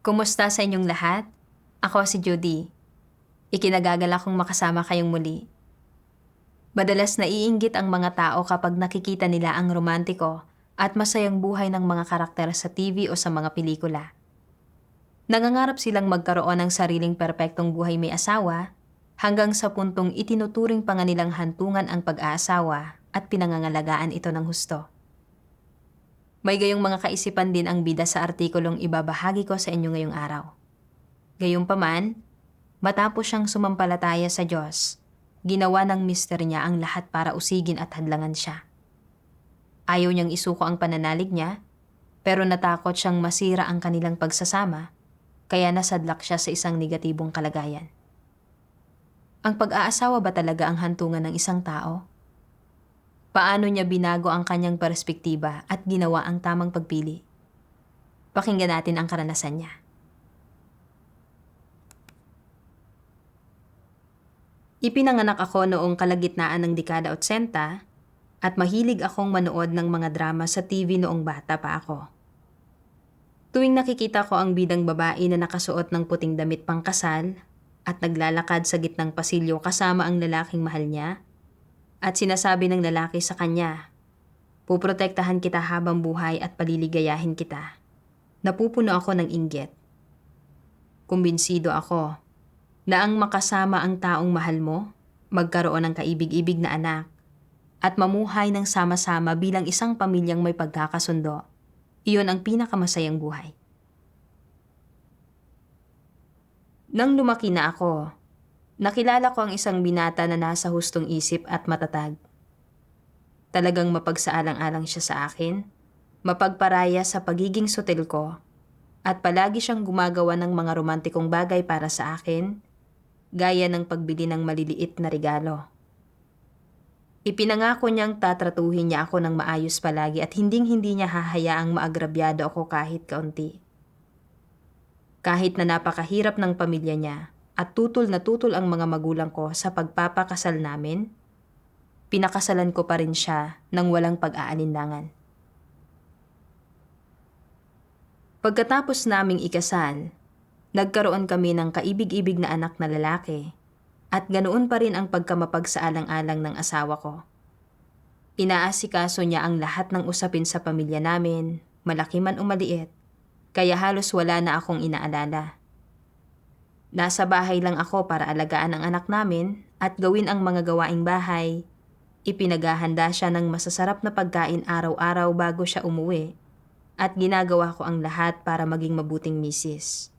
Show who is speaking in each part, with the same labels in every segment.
Speaker 1: Kumusta sa inyong lahat? Ako si Judy. Ikinagagala kong makasama kayong muli. Madalas naiinggit ang mga tao kapag nakikita nila ang romantiko at masayang buhay ng mga karakter sa TV o sa mga pelikula. Nangangarap silang magkaroon ng sariling perpektong buhay may asawa hanggang sa puntong itinuturing pa nga nilang hantungan ang pag-aasawa at pinangangalagaan ito ng husto. May gayong mga kaisipan din ang bida sa artikulong ibabahagi ko sa inyo ngayong araw. Gayunpaman, matapos siyang sumampalataya sa Diyos, ginawa ng mister niya ang lahat para usigin at hadlangan siya. Ayaw niyang isuko ang pananalig niya, pero natakot siyang masira ang kanilang pagsasama, kaya nasadlak siya sa isang negatibong kalagayan. Ang pag-aasawa ba talaga ang hantungan ng isang tao? Paano niya binago ang kanyang perspektiba at ginawa ang tamang pagpili? Pakinggan natin ang karanasan niya. Ipinanganak ako noong kalagitnaan ng dekada 80 at mahilig akong manood ng mga drama sa TV noong bata pa ako. Tuwing nakikita ko ang bidang babae na nakasuot ng puting damit pangkasal at naglalakad sa gitnang pasilyo kasama ang lalaking mahal niya, at sinasabi ng lalaki sa kanya, "Puprotektahan kita habang buhay at paliligayahin kita." Napupuno ako ng inggit. Kumbinsido ako na ang makasama ang taong mahal mo, magkaroon ng kaibig-ibig na anak, at mamuhay ng sama-sama bilang isang pamilyang may pagkakasundo, iyon ang pinakamasayang buhay. Nang lumaki na ako, nakilala ko ang isang binata na nasa hustong isip at matatag. Talagang mapagsaalang-alang siya sa akin, mapagparaya sa pagiging sutil ko, at palagi siyang gumagawa ng mga romantikong bagay para sa akin, gaya ng pagbili ng maliliit na regalo. Ipinangako niyang tatratuhin niya ako ng maayos palagi at hinding-hindi niya hahayaang maagrabyado ako kahit kaunti. Kahit na napakahirap ng pamilya niya at tutol na tutol ang mga magulang ko sa pagpapakasal namin, pinakasalan ko pa rin siya ng walang pag-aalinlangan. Pagkatapos naming ikasal, nagkaroon kami ng kaibig-ibig na anak na lalaki at ganoon pa rin ang pagkamapagsaalang-alang ng asawa ko. Inaasikaso niya ang lahat ng usapin sa pamilya namin, malaki man o maliit, kaya halos wala na akong inaalala. Nasa bahay lang ako para alagaan ang anak namin at gawin ang mga gawaing bahay. Ipinaghahanda siya ng masasarap na pagkain araw-araw bago siya umuwi at ginagawa ko ang lahat para maging mabuting misis.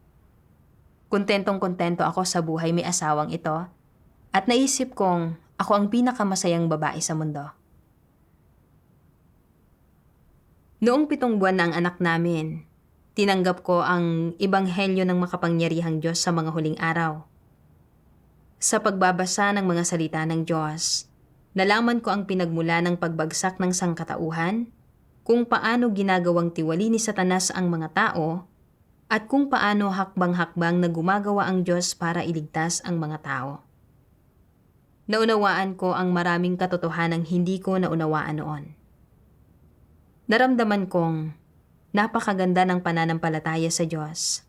Speaker 1: Kontentong-kontento ako sa buhay may asawang ito at naisip kong ako ang pinakamasayang babae sa mundo. Noong 7 buwan na ang anak namin, tinanggap ko ang ebanghelyo ng makapangyarihang Diyos sa mga huling araw. Sa pagbabasa ng mga salita ng Diyos, nalaman ko ang pinagmula ng pagbagsak ng sangkatauhan, kung paano ginagawang tiwali ni Satanas ang mga tao, at kung paano hakbang-hakbang na gumagawa ang Diyos para iligtas ang mga tao. Naunawaan ko ang maraming katotohanang hindi ko naunawaan noon. Naramdaman kong napakaganda ng pananampalataya sa Diyos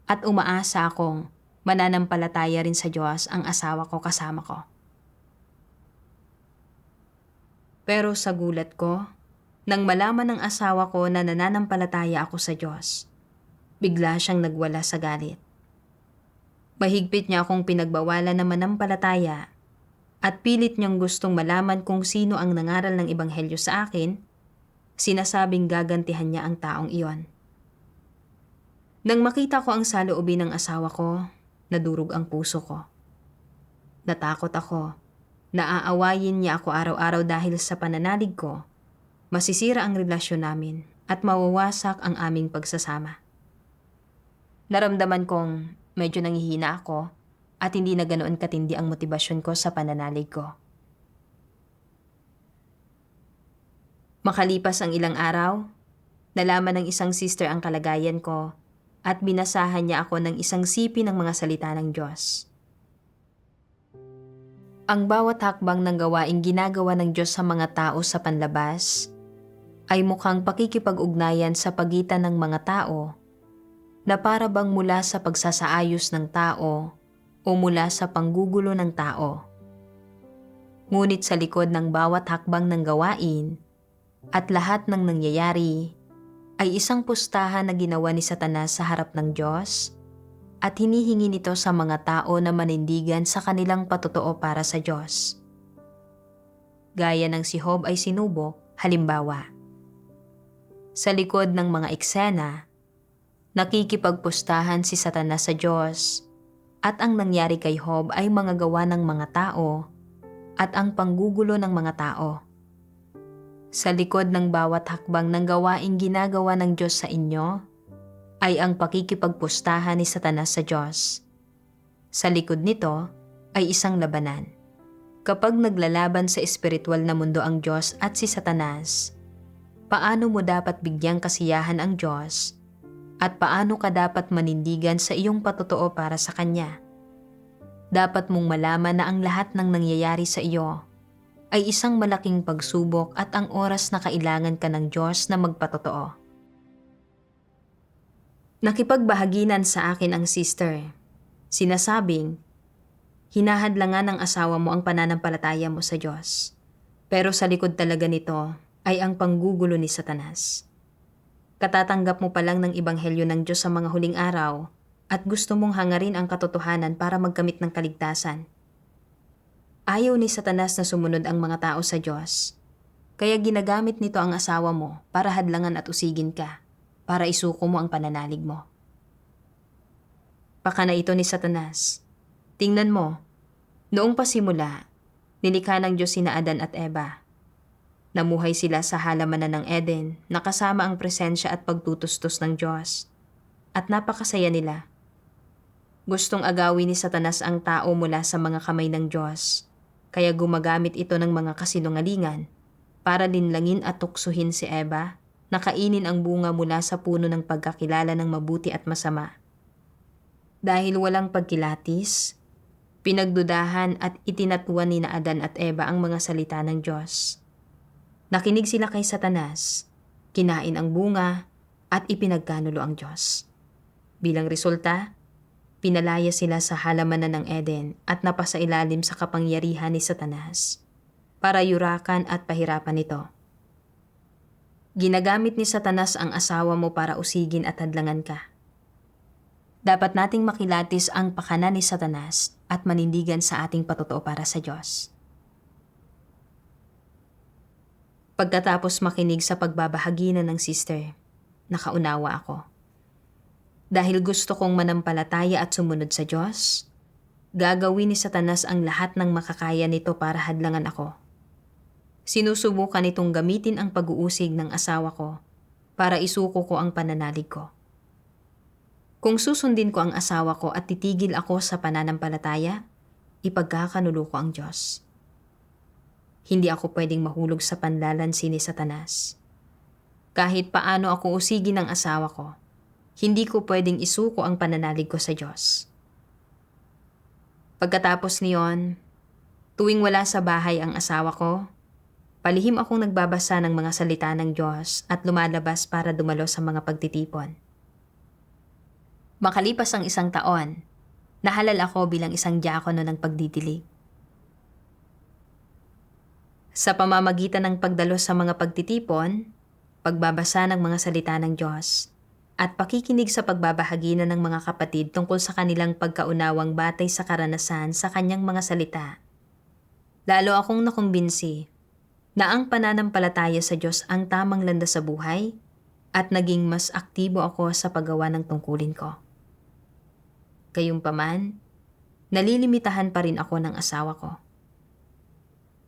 Speaker 1: at umaasa akong mananampalataya rin sa Diyos ang asawa ko kasama ko. Pero sa gulat ko, nang malaman ng asawa ko na nananampalataya ako sa Diyos, bigla siyang nagwala sa galit. Mahigpit niya akong pinagbawalan na manampalataya at pilit niyang gustong malaman kung sino ang nangaral ng ebanghelyo sa akin, sinasabing gagantihan niya ang taong iyon. Nang makita ko ang saloobin ng asawa ko, nadurog ang puso ko. Natakot ako. Naaawayin niya ako araw-araw dahil sa pananalig ko, masisira ang relasyon namin at mawawasak ang aming pagsasama. Naramdaman kong medyo nangihina ako at hindi na ganoon katindi ang motibasyon ko sa pananalig ko. Makalipas ang ilang araw, nalaman ng isang sister ang kalagayan ko at binasahan niya ako ng isang sipi ng mga salita ng Diyos. Ang bawat hakbang ng gawaing ginagawa ng Diyos sa mga tao sa panlabas ay mukhang pakikipag-ugnayan sa pagitan ng mga tao na para bang mula sa pagsasaayos ng tao o mula sa panggugulo ng tao. Ngunit sa likod ng bawat hakbang ng gawain at lahat ng nangyayari ay isang pustahan na ginawa ni Satanas sa harap ng Diyos at hinihingi nito sa mga tao na manindigan sa kanilang patotoo para sa Diyos. Gaya ng si Job ay sinubok, halimbawa. Sa likod ng mga eksena, nakikipagpustahan si Satanas sa Diyos at ang nangyari kay Job ay mga gawa ng mga tao at ang panggugulo ng mga tao. Sa likod ng bawat hakbang ng gawaing ginagawa ng Diyos sa inyo ay ang pakikipagpustahan ni Satanas sa Diyos. Sa likod nito ay isang labanan. Kapag naglalaban sa espiritual na mundo ang Diyos at si Satanas, paano mo dapat bigyang kasiyahan ang Diyos at paano ka dapat manindigan sa iyong patotoo para sa Kanya? Dapat mong malaman na ang lahat ng nangyayari sa iyo ay isang malaking pagsubok at ang oras na kailangan ka ng Diyos na magpatotoo. Nakipagbahaginan sa akin ang sister. Sinasabing, hinahadlangan ng asawa mo ang pananampalataya mo sa Diyos. Pero sa likod talaga nito ay ang panggugulo ni Satanas. Katatanggap mo pa lang ng ebanghelyo ng Diyos sa mga huling araw at gusto mong hangarin ang katotohanan para magkamit ng kaligtasan. Ayaw ni Satanas na sumunod ang mga tao sa Diyos. Kaya ginagamit nito ang asawa mo para hadlangan at usigin ka, para isuko mo ang pananalig mo. Pakana ito ni Satanas. Tingnan mo, noong pasimula, nilikha ng Diyos sina Adan at Eva. Namuhay sila sa halamanan ng Eden, nakasama ang presensya at pagtutustos ng Diyos. At napakasaya nila. Gustong agawin ni Satanas ang tao mula sa mga kamay ng Diyos. Kaya gumagamit ito ng mga kasinungalingan para linlangin at tuksuhin si Eva na kainin ang bunga mula sa puno ng pagkakilala ng mabuti at masama. Dahil walang pagkilatis, pinagdudahan at itinatuan ni na Adan at Eva ang mga salita ng Diyos. Nakinig sila kay Satanas, kinain ang bunga at ipinagkanulo ang Diyos. Bilang resulta, pinalaya sila sa halamanan ng Eden at napasailalim sa kapangyarihan ni Satanas para yurakan at pahirapan ito. Ginagamit ni Satanas ang asawa mo para usigin at hadlangan ka. Dapat nating makilatis ang pakana ni Satanas at manindigan sa ating patotoo para sa Diyos. Pagkatapos makinig sa pagbabahaginan ng sister, nakaunawa ako. Dahil gusto kong manampalataya at sumunod sa Diyos, gagawin ni Satanas ang lahat ng makakaya nito para hadlangan ako. Sinusubukan nitong gamitin ang pag-uusig ng asawa ko para isuko ko ang pananalig ko. Kung susundin ko ang asawa ko at titigil ako sa pananampalataya, ipagkakanulo ko ang Diyos. Hindi ako pwedeng mahulog sa panlalansi ni Satanas. Kahit paano ako usigin ng asawa ko, hindi ko pwedeng isuko ang pananalig ko sa Diyos. Pagkatapos niyon, tuwing wala sa bahay ang asawa ko, palihim akong nagbabasa ng mga salita ng Diyos at lumalabas para dumalo sa mga pagtitipon. Makalipas ang 1 taon, nahalal ako bilang isang diakono ng pagdidilig. Sa pamamagitan ng pagdalo sa mga pagtitipon, pagbabasa ng mga salita ng Diyos, at pakikinig sa pagbabahaginan ng mga kapatid tungkol sa kanilang pagkaunawang batay sa karanasan sa kanyang mga salita, lalo akong nakumbinsi na ang pananampalataya sa Diyos ang tamang landas sa buhay at naging mas aktibo ako sa paggawa ng tungkulin ko. Gayunpaman, nalilimitahan pa rin ako ng asawa ko.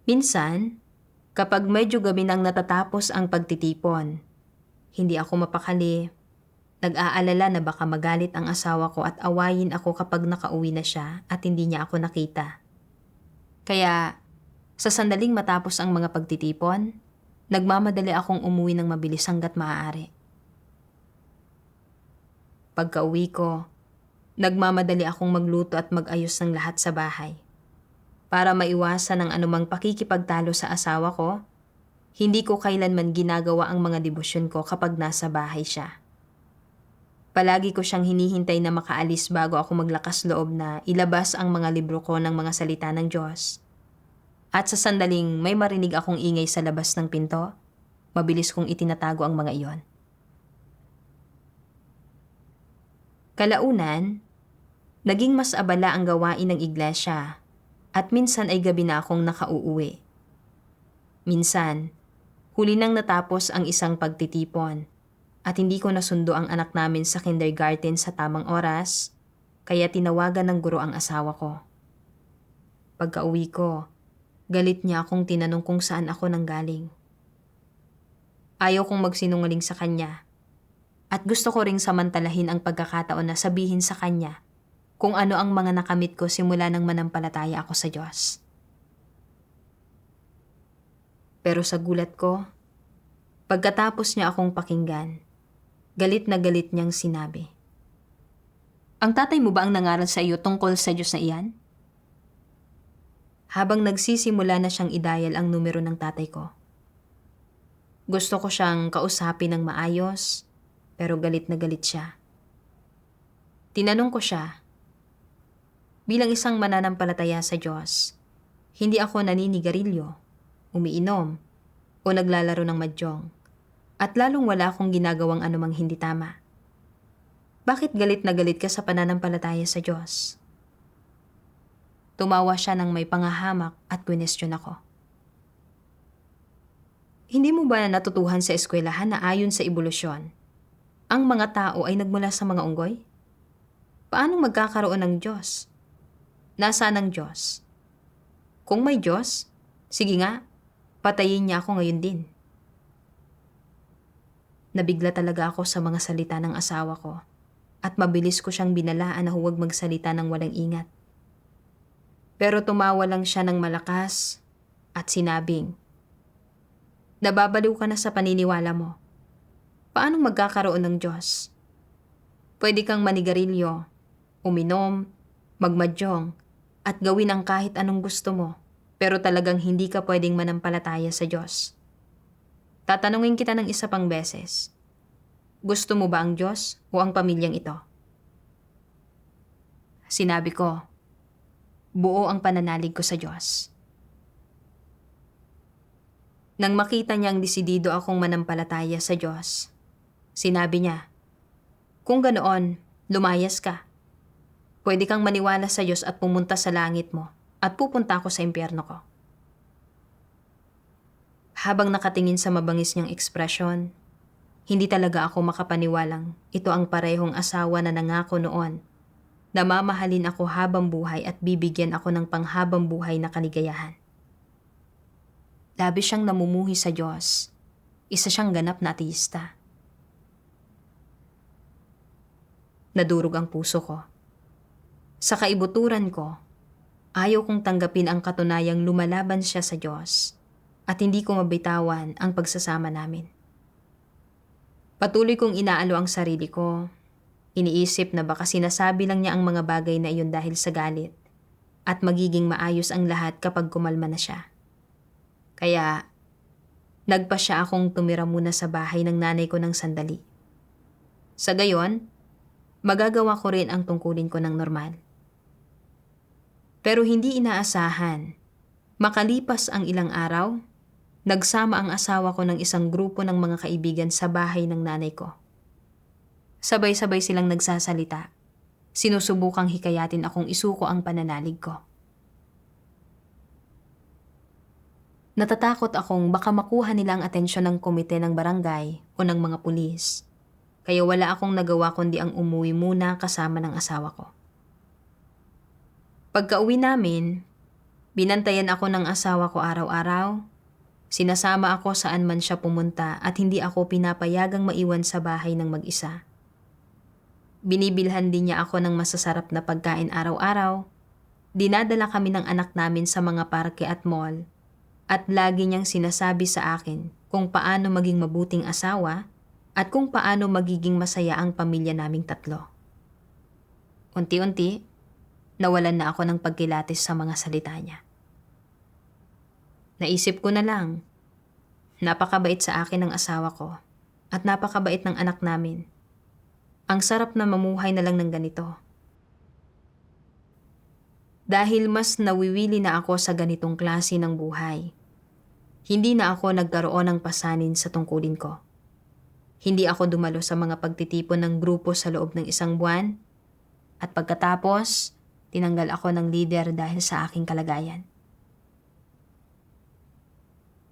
Speaker 1: Minsan, kapag medyo gabi nang natatapos ang pagtitipon, hindi ako mapakali. Nag-aalala na baka magalit ang asawa ko at awayin ako kapag nakauwi na siya at hindi niya ako nakita. Kaya, sa sandaling matapos ang mga pagtitipon, nagmamadali akong umuwi ng mabilis hanggat maaari. Pagka-uwi ko, nagmamadali akong magluto at mag-ayos ng lahat sa bahay. Para maiwasan ang anumang pakikipagtalo sa asawa ko, hindi ko kailanman ginagawa ang mga debosyon ko kapag nasa bahay siya. Palagi ko siyang hinihintay na makaalis bago ako maglakas loob na ilabas ang mga libro ko ng mga salita ng Diyos. At sa sandaling may marinig akong ingay sa labas ng pinto, mabilis kong itinatago ang mga iyon. Kalaunan, naging mas abala ang gawain ng iglesia at minsan ay gabi na akong nakauuwi. Minsan, huli nang natapos ang isang pagtitipon at hindi ko nasundo ang anak namin sa kindergarten sa tamang oras, kaya tinawagan ng guro ang asawa ko. Pagka-uwi ko, galit niya akong tinanong kung saan ako nanggaling. Ayaw kong magsinungaling sa kanya at gusto ko ring samantalahin ang pagkakataon na sabihin sa kanya kung ano ang mga nakamit ko simula nang manampalataya ako sa Diyos. Pero sa gulat ko, pagkatapos niya akong pakinggan, galit na galit niyang sinabi, "Ang tatay mo ba ang nangaral sa iyo tungkol sa Diyos na iyan?" Habang nagsisimula na siyang i-dial ang numero ng tatay ko. Gusto ko siyang kausapin ng maayos, pero galit na galit siya. Tinanong ko siya, bilang isang mananampalataya sa Diyos, hindi ako naninigarilyo, umiinom, o naglalaro ng mahjong, at lalong wala akong ginagawang anumang hindi tama. Bakit galit na galit ka sa pananampalataya sa Diyos? Tumawa siya ng may pangahamak at kwinestyon ako. Hindi mo ba natutuhan sa eskwelahan na ayon sa ebolusyon, ang mga tao ay nagmula sa mga unggoy? Paanong magkakaroon ng Diyos? Nasaan ang Diyos? Kung may Diyos, sige nga, patayin niya ako ngayon din. Nabigla talaga ako sa mga salita ng asawa ko at mabilis ko siyang binalaan na huwag magsalita ng walang ingat. Pero tumawa lang siya ng malakas at sinabing, "Nababaliw ka na sa paniniwala mo. Paanong magkakaroon ng Diyos? Pwede kang manigarilyo, uminom, magmadyong, at gawin ang kahit anong gusto mo, pero talagang hindi ka pwedeng manampalataya sa Diyos. Tatanungin kita ng isa pang beses. Gusto mo ba ang Diyos o ang pamilyang ito?" Sinabi ko, buo ang pananalig ko sa Diyos. Nang makita niyang desidido akong manampalataya sa Diyos, sinabi niya, "Kung ganoon, lumayas ka. Pwede kang maniwala sa Diyos at pumunta sa langit mo at pupunta ako sa impyerno ko." Habang nakatingin sa mabangis niyang ekspresyon, hindi talaga ako makapaniwalang ito ang parehong asawa na nangako noon na mamahalin ako habang buhay at bibigyan ako ng panghabang buhay na kaligayahan. Labis siyang namumuhi sa Diyos. Isa siyang ganap na ateista. Nadurog ang puso ko. Sa kaibuturan ko, ayaw kong tanggapin ang katunayang lumalaban siya sa Diyos at hindi ko mabitawan ang pagsasama namin. Patuloy kong inaalo ang sarili ko. Iniisip na baka sinasabi lang niya ang mga bagay na iyon dahil sa galit at magiging maayos ang lahat kapag kumalma na siya. Kaya, nagpa siya akong tumira muna sa bahay ng nanay ko ng sandali. Sa gayon, magagawa ko rin ang tungkulin ko ng normal. Pero hindi inaasahan, makalipas ang ilang araw, nagsama ang asawa ko ng isang grupo ng mga kaibigan sa bahay ng nanay ko. Sabay-sabay silang nagsasalita. Sinusubukang hikayatin akong isuko ang pananalig ko. Natatakot akong baka makuha nila ang atensyon ng komite ng barangay o ng mga pulis. Kaya wala akong nagawa kundi ang umuwi muna kasama ng asawa ko. Pagka-uwi namin, binantayan ako ng asawa ko araw-araw. Sinasama ako saan man siya pumunta at hindi ako pinapayagang maiwan sa bahay ng mag-isa. Binibilhan din niya ako ng masasarap na pagkain araw-araw. Dinadala kami ng anak namin sa mga parke at mall. At lagi niyang sinasabi sa akin kung paano maging mabuting asawa at kung paano magiging masaya ang pamilya naming tatlo. Unti-unti, nawalan na ako ng pagkilatis sa mga salita niya. Naisip ko na lang, napakabait sa akin ng asawa ko at napakabait ng anak namin. Ang sarap na mamuhay na lang ng ganito. Dahil mas nawiwili na ako sa ganitong klase ng buhay, hindi na ako nagkaroon ng pasanin sa tungkulin ko. Hindi ako dumalo sa mga pagtitipon ng grupo sa loob ng isang buwan at pagkatapos, tinanggal ako ng leader dahil sa aking kalagayan.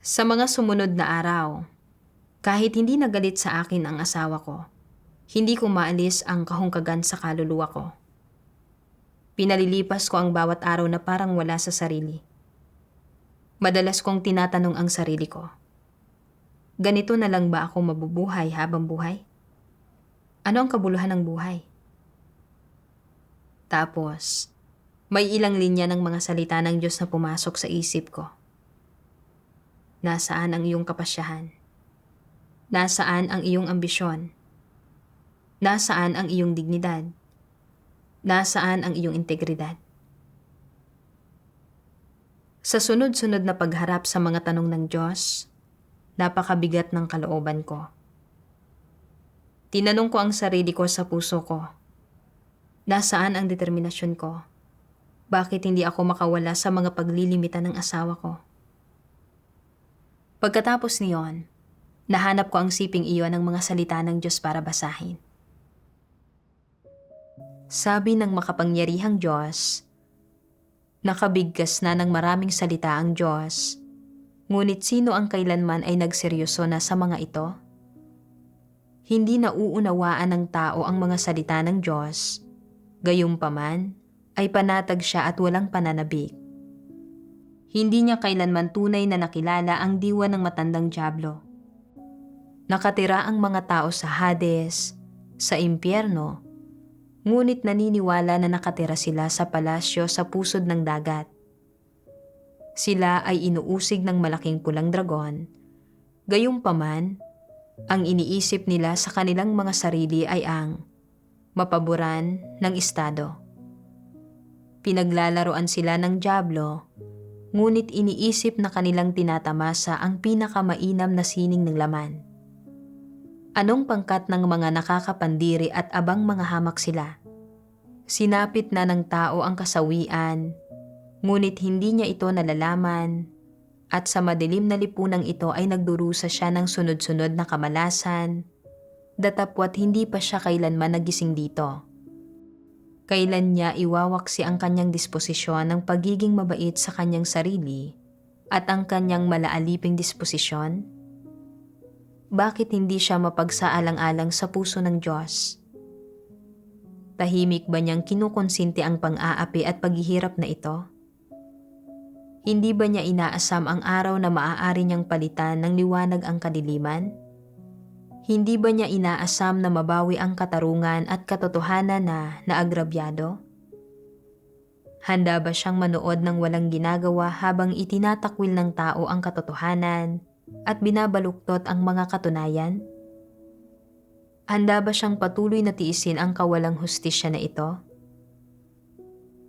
Speaker 1: Sa mga sumunod na araw, kahit hindi nagalit sa akin ang asawa ko, hindi ko maalis ang kahungkagan sa kaluluwa ko. Pinalilipas ko ang bawat araw na parang wala sa sarili. Madalas kong tinatanong ang sarili ko, ganito na lang ba ako mabubuhay habang buhay? Ano ang kabuluhan ng buhay? Tapos, may ilang linya ng mga salita ng Diyos na pumasok sa isip ko. Nasaan ang iyong kapasyahan? Nasaan ang iyong ambisyon? Nasaan ang iyong dignidad? Nasaan ang iyong integridad? Sa sunod-sunod na pagharap sa mga tanong ng Diyos, napakabigat ng kalooban ko. Tinanong ko ang sarili ko sa puso ko. Nasaan ang determinasyon ko? Bakit hindi ako makawala sa mga paglilimitan ng asawa ko? Pagkatapos niyon, nahanap ko ang siping iyon ng mga salita ng Diyos para basahin. Sabi ng makapangyarihang Diyos, nakabigkas na ng maraming salita ang Diyos, ngunit sino ang kailanman ay nagseryoso na sa mga ito? Hindi nauunawaan ng tao ang mga salita ng Diyos, gayunpaman ay panatag siya at walang pananabik. Hindi niya kailanman tunay na nakilala ang diwa ng matandang dyablo. Nakatira ang mga tao sa Hades, sa impyerno, ngunit naniniwala na nakatira sila sa palasyo sa pusod ng dagat. Sila ay inuusig ng malaking pulang dragon, gayunpaman, ang iniisip nila sa kanilang mga sarili ay ang mapaboran ng estado. Pinaglalaroan sila ng dyablo, ngunit iniisip na kanilang tinatamasa ang pinakamainam na sining ng laman. Anong pangkat ng mga nakakapandiri at abang mga hamak sila? Sinapit na ng tao ang kasawian, ngunit hindi niya ito nalalaman, at sa madilim na lipunang ito ay nagdurusa siya ng sunod-sunod na kamalasan, datapwat hindi pa siya kailanman nagising dito. Kailan niya iwawaksi ang kanyang disposisyon ng pagiging mabait sa kanyang sarili at ang kanyang malaaliping disposisyon? Bakit hindi siya mapagsaalang-alang sa puso ng Diyos? Tahimik ba niyang kinukonsinti ang pang-aapi at paghihirap na ito? Hindi ba niya inaasam ang araw na maaari niyang palitan ng liwanag ang kadiliman? Hindi ba niya inaasam na mabawi ang katarungan at katotohanan na naagrabyado? Handa ba siyang manood ng walang ginagawa habang itinatakwil ng tao ang katotohanan at binabaluktot ang mga katunayan? Handa ba siyang patuloy na tiisin ang kawalang hustisya na ito?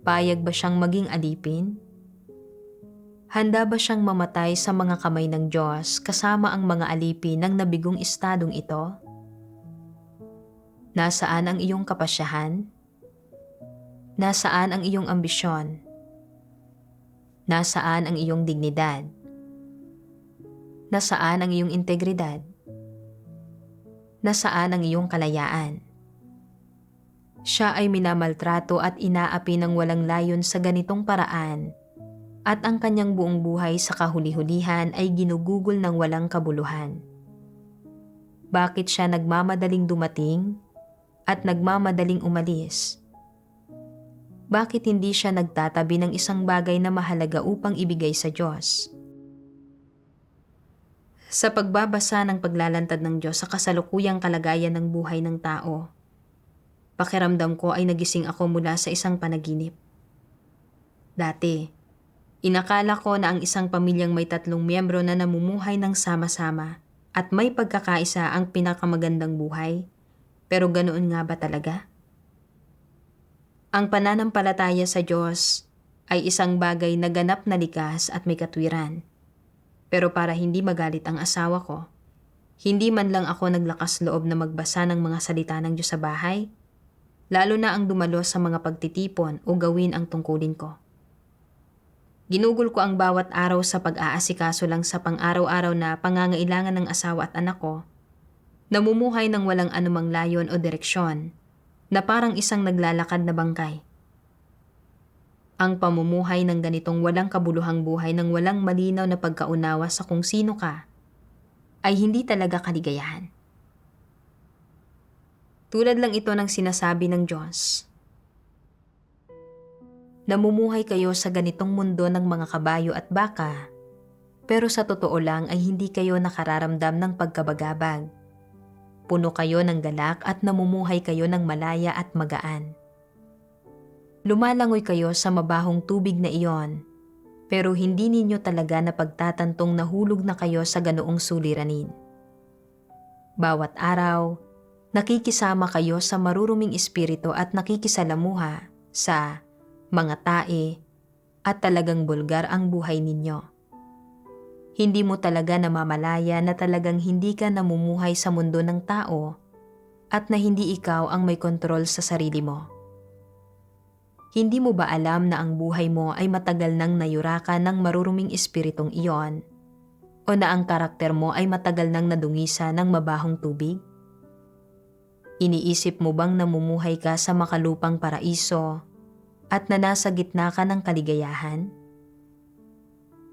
Speaker 1: Payag ba siyang maging alipin? Handa ba siyang mamatay sa mga kamay ng Diyos kasama ang mga alipin ng nabigong estadong ito? Nasaan ang iyong kapasyahan? Nasaan ang iyong ambisyon? Nasaan ang iyong dignidad? Nasaan ang iyong integridad? Nasaan ang iyong kalayaan? Siya ay minamaltrato at inaapi ng walang layon sa ganitong paraan, at ang kanyang buong buhay sa kahuli-hulihan ay ginugugol ng walang kabuluhan. Bakit siya nagmamadaling dumating at nagmamadaling umalis? Bakit hindi siya nagtatabi ng isang bagay na mahalaga upang ibigay sa Diyos? Sa pagbabasa ng paglalantad ng Diyos sa kasalukuyang kalagayan ng buhay ng tao, pakiramdam ko ay nagising ako mula sa isang panaginip. Dati, inakala ko na ang isang pamilyang may 3 miyembro na namumuhay ng sama-sama at may pagkakaisa ang pinakamagandang buhay. Pero ganoon nga ba talaga? Ang pananampalataya sa Diyos ay isang bagay na ganap na likas at may katwiran. Pero para hindi magalit ang asawa ko, Hindi man lang ako naglakas loob na magbasa ng mga salita ng Diyos sa bahay, lalo na ang dumalo sa mga pagtitipon o gawin ang tungkulin ko. Ginugol ko ang bawat araw sa pag-aasikaso lang sa pang-araw-araw na pangangailangan ng asawa at anak ko, namumuhay ng walang anumang layon o direksyon, na parang isang naglalakad na bangkay. Ang pamumuhay ng ganitong walang kabuluhang buhay ng walang malinaw na pagkaunawa sa kung sino ka, ay hindi talaga kaligayahan. Tulad lang ito ng sinasabi ng Diyos. Namumuhay kayo sa ganitong mundo ng mga kabayo at baka, pero sa totoo lang ay hindi kayo nakararamdam ng pagkabagabag. Puno kayo ng galak at namumuhay kayo ng malaya at magaan. Lumalangoy kayo sa mabahong tubig na iyon, pero hindi ninyo talaga napagtatantong nahulog na kayo sa ganoong suliranin. Bawat araw, nakikisama kayo sa maruruming espiritu at nakikisalamuha sa mga tae at talagang bulgar ang buhay ninyo. Hindi mo talaga namamalaya na talagang hindi ka namumuhay sa mundo ng tao at na hindi ikaw ang may kontrol sa sarili mo. Hindi mo ba alam na ang buhay mo ay matagal nang nayurakan ng maruruming espiritong iyon o na ang karakter mo ay matagal nang nadungisa ng mabahong tubig? Iniisip mo bang namumuhay ka sa makalupang paraiso at na nasa gitna ka ng kaligayahan?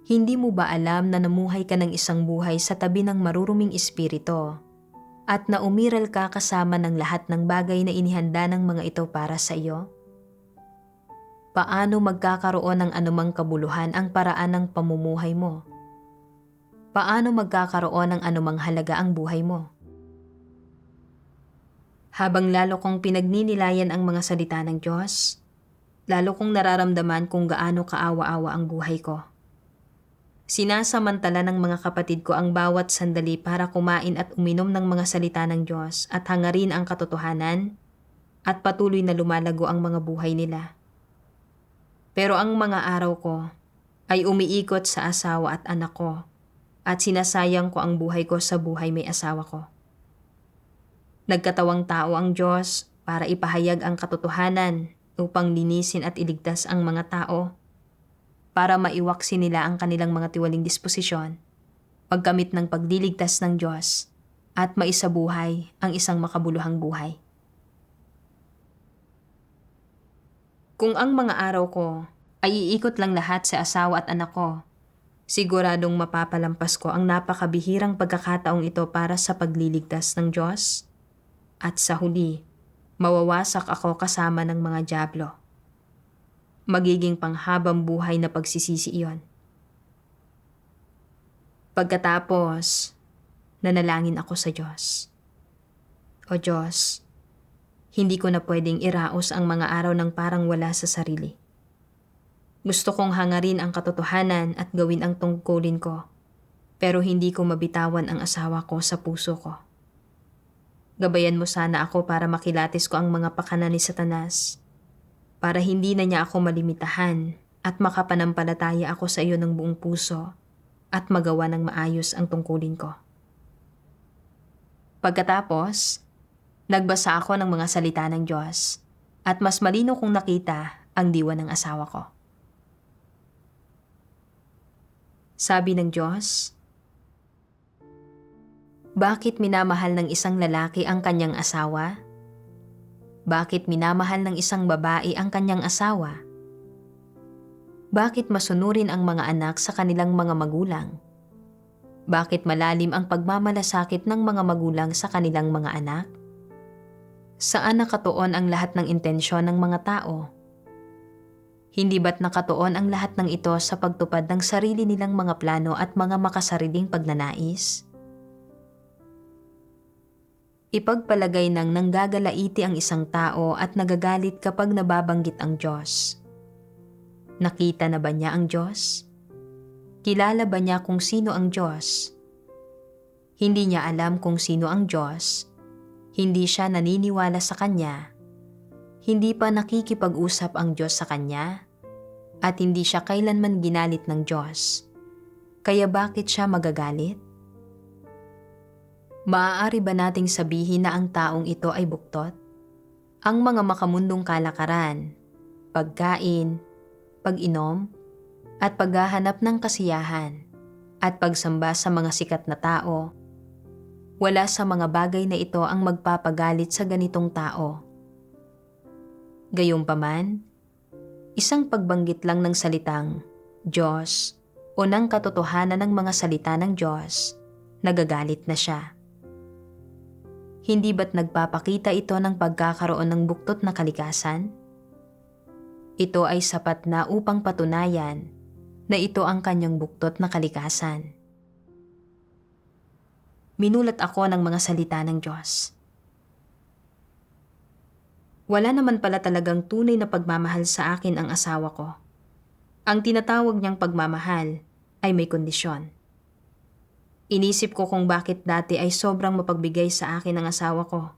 Speaker 1: Hindi mo ba alam na namuhay ka ng isang buhay sa tabi ng maruruming espiritu at na umiral ka kasama ng lahat ng bagay na inihanda ng mga ito para sa iyo? Paano magkakaroon ng anumang kabuluhan ang paraan ng pamumuhay mo? Paano magkakaroon ng anumang halaga ang buhay mo? Habang lalo kong pinagninilayan ang mga salita ng Diyos, lalo kong nararamdaman kung gaano kaawa-awa ang buhay ko. Sinasamantala ng mga kapatid ko ang bawat sandali para kumain at uminom ng mga salita ng Diyos at hangarin ang katotohanan at patuloy na lumalago ang mga buhay nila. Pero ang mga araw ko ay umiikot sa asawa at anak ko at sinasayang ko ang buhay ko sa buhay may asawa ko. Nagkatawang tao ang Diyos para ipahayag ang katotohanan upang linisin at iligtas ang mga tao, para maiwaksi nila ang kanilang mga tiwaling disposisyon, pagkamit ng pagliligtas ng Diyos at maisabuhay ang isang makabuluhang buhay. Kung ang mga araw ko ay iikot lang lahat sa asawa at anak ko, siguradong mapapalampas ko ang napakabihirang pagkakataong ito para sa pagliligtas ng Diyos, at sa huli, mawawasak ako kasama ng mga dyablo. Magiging panghabang buhay na pagsisisi iyon. Pagkatapos, nanalangin ako sa Diyos. O Diyos, hindi ko na pwedeng iraos ang mga araw ng parang wala sa sarili. Gusto kong hangarin ang katotohanan at gawin ang tungkulin ko, pero hindi ko mabitawan ang asawa ko sa puso ko. Gabayan mo sana ako para makilatis ko ang mga pakana ni Satanas, para hindi na niya ako malimitahan at makapanampalataya ako sa iyo ng buong puso at magawa ng maayos ang tungkulin ko. Pagkatapos, nagbasa ako ng mga salita ng Diyos at mas malino kong nakita ang diwa ng asawa ko. Sabi ng Diyos, bakit minamahal ng isang lalaki ang kanyang asawa? Bakit minamahal ng isang babae ang kanyang asawa? Bakit masunurin ang mga anak sa kanilang mga magulang? Bakit malalim ang pagmamalasakit ng mga magulang sa kanilang mga anak? Saan nakatuon ang lahat ng intensyon ng mga tao? Hindi ba't nakatuon ang lahat ng ito sa pagtupad ng sarili nilang mga plano at mga makasariling pagnanais? Ipagpalagay nang nanggagalaiti ang isang tao at nagagalit kapag nababanggit ang Diyos. Nakita na ba niya ang Diyos? Kilala ba niya kung sino ang Diyos? Hindi niya alam kung sino ang Diyos. Hindi siya naniniwala sa Kanya. Hindi pa nakikipag-usap ang Diyos sa Kanya. At hindi siya kailanman ginalit ng Diyos. Kaya bakit siya magagalit? Maaari ba nating sabihin na ang taong ito ay buktot? Ang mga makamundong kalakaran, pagkain, pag-inom, at paghahanap ng kasiyahan, at pagsamba sa mga sikat na tao, wala sa mga bagay na ito ang magpapagalit sa ganitong tao. Gayunpaman, isang pagbanggit lang ng salitang Diyos o ng katotohanan ng mga salita ng Diyos, nagagalit na siya. Hindi ba't nagpapakita ito ng pagkakaroon ng buktot na kalikasan? Ito ay sapat na upang patunayan na ito ang kanyang buktot na kalikasan. Minulat ako ng mga salita ng Diyos. Wala naman pala talagang tunay na pagmamahal sa akin ang asawa ko. Ang tinatawag niyang pagmamahal ay may kondisyon. Inisip ko kung bakit dati ay sobrang mapagbigay sa akin ang asawa ko.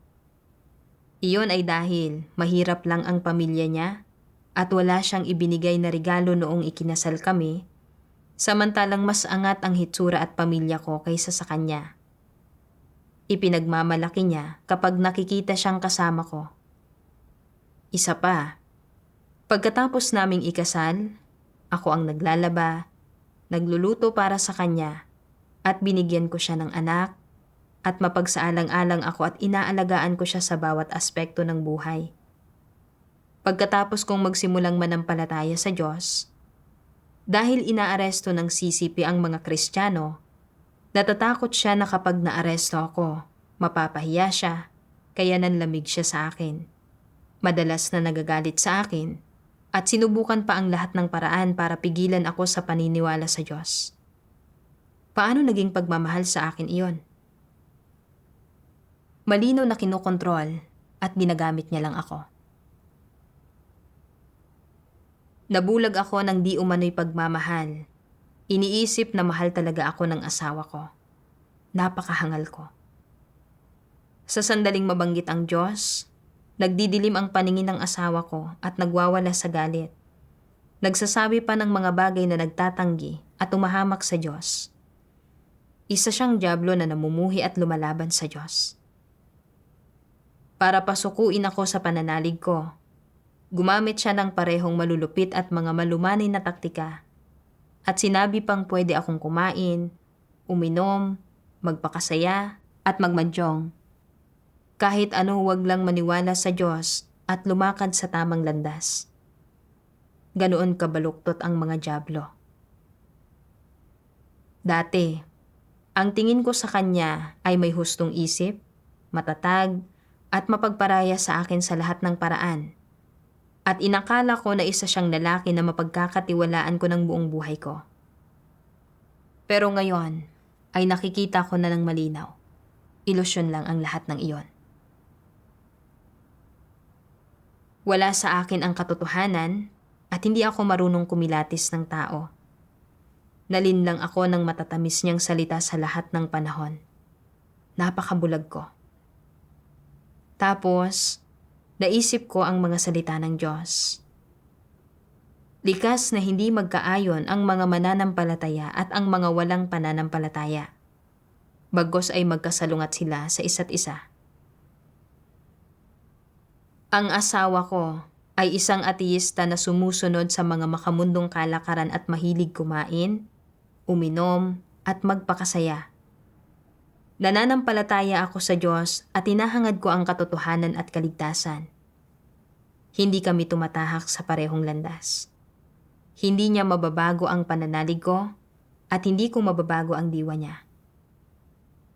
Speaker 1: Iyon ay dahil mahirap lang ang pamilya niya at wala siyang ibinigay na regalo noong ikinasal kami, samantalang mas angat ang hitsura at pamilya ko kaysa sa kanya. Ipinagmamalaki niya kapag nakikita siyang kasama ko. Isa pa, pagkatapos naming ikasal, ako ang naglalaba, nagluluto para sa kanya, at binigyan ko siya ng anak, at mapagsaalang-alang ako at inaalagaan ko siya sa bawat aspekto ng buhay. Pagkatapos kong magsimulang manampalataya sa Diyos, dahil inaaresto ng CCP ang mga Kristiyano, natatakot siya na kapag naaresto ako, mapapahiya siya, kaya nanlamig siya sa akin. Madalas na nagagalit sa akin, at sinubukan pa ang lahat ng paraan para pigilan ako sa paniniwala sa Diyos. Paano naging pagmamahal sa akin iyon? Malinaw na kinokontrol at ginagamit niya lang ako. Nabulag ako ng di umano'y pagmamahal. Iniisip na mahal talaga ako ng asawa ko. Napakahangal ko. Sa sandaling mabanggit ang Diyos, nagdidilim ang paningin ng asawa ko at nagwawala sa galit. Nagsasabi pa ng mga bagay na nagtatanggi at umahamak sa Diyos. Isa siyang dyablo na namumuhi at lumalaban sa Diyos. Para pasukuin ako sa pananalig ko, gumamit siya ng parehong malulupit at mga malumanay na taktika, at sinabi pang pwede akong kumain, uminom, magpakasaya, at magmandyong. Kahit ano, huwag lang maniwala sa Diyos at lumakad sa tamang landas. Ganoon kabaluktot ang mga dyablo. Dati, ang tingin ko sa kanya ay may hustong isip, matatag, at mapagparaya sa akin sa lahat ng paraan. At inakala ko na isa siyang lalaki na mapagkakatiwalaan ko ng buong buhay ko. Pero ngayon, ay nakikita ko na ng malinaw. Ilusyon lang ang lahat ng iyon. Wala sa akin ang katotohanan at hindi ako marunong kumilatis ng tao. Nalinlang ako ng matatamis niyang salita sa lahat ng panahon. Napakabulag ko. Tapos, naisip ko ang mga salita ng Diyos. Likas na hindi magkaayon ang mga mananampalataya at ang mga walang pananampalataya. Bagos ay magkasalungat sila sa isa't isa. Ang asawa ko ay isang ateista na sumusunod sa mga makamundong kalakaran at mahilig kumain, uminom, at magpakasaya. Nananampalataya ako sa Diyos at hinahangad ko ang katotohanan at kaligtasan. Hindi kami tumatahak sa parehong landas. Hindi niya mababago ang pananalig ko at hindi ko mababago ang diwa niya.